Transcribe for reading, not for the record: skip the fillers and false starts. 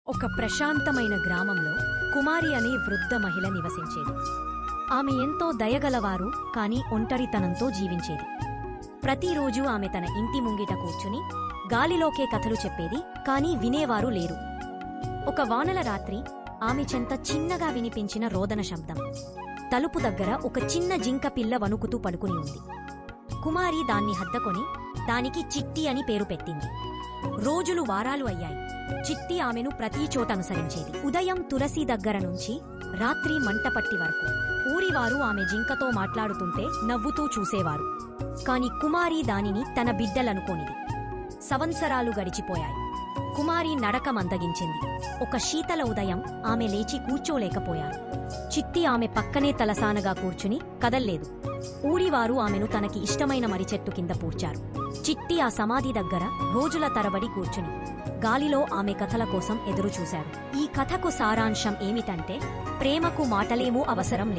ఒక ప్రశాంతమైన గ్రామంలో కుమారి అనే వృద్ధ మహిళ నివసించేది. ఆమె ఎంతో దయగలవారు కాని ఒంటరితనంతో జీవించేది. ప్రతిరోజూ ఆమె తన ఇంటి ముంగిట కూర్చుని గాలిలోకే కథలు చెప్పేది, కాని వినేవారు లేరు. ఒక వానల రాత్రి ఆమె చెంత చిన్నగా వినిపించిన రోదన శబ్దం. తలుపు దగ్గర ఒక చిన్న జింక పిల్ల వణుకుతూ పడుకుని ఉంది. కుమారి దాన్ని హత్తుకొని దానికి చిట్టి అని పేరు పెట్టింది. రోజులు వారాలు అయ్యాయి. చిట్టి ఆమెను ప్రతి చోట అనుసరించేది. ఉదయం తులసి దగ్గర నుంచి రాత్రి మంటపట్టి వరకు ఊరివారు ఆమె జింకతో మాట్లాడుతుంటే నవ్వుతూ చూసేవారు. కాని కుమారి దానిని తన బిడ్డలనుకోనిది. సంవత్సరాలు గడిచిపోయాయి. కుమారి నడక మందగించింది. ఒక శీతల ఉదయం ఆమె లేచి కూర్చోలేకపోయారు. చిట్టి ఆమె పక్కనే తలసానగా కూర్చుని కదల్లేదు. ఊరివారు ఆమెను తనకి ఇష్టమైన మరిచెట్టు కింద పూడ్చారు. చిట్టి ఆ సమాధి దగ్గర రోజుల తరబడి కూర్చుని గాలిలో ఆమె కథల కోసం ఎదురుచూశారు. ఈ కథకు సారాంశం ఏమిటంటే, ప్రేమకు మాటలేమూ అవసరం లేదు.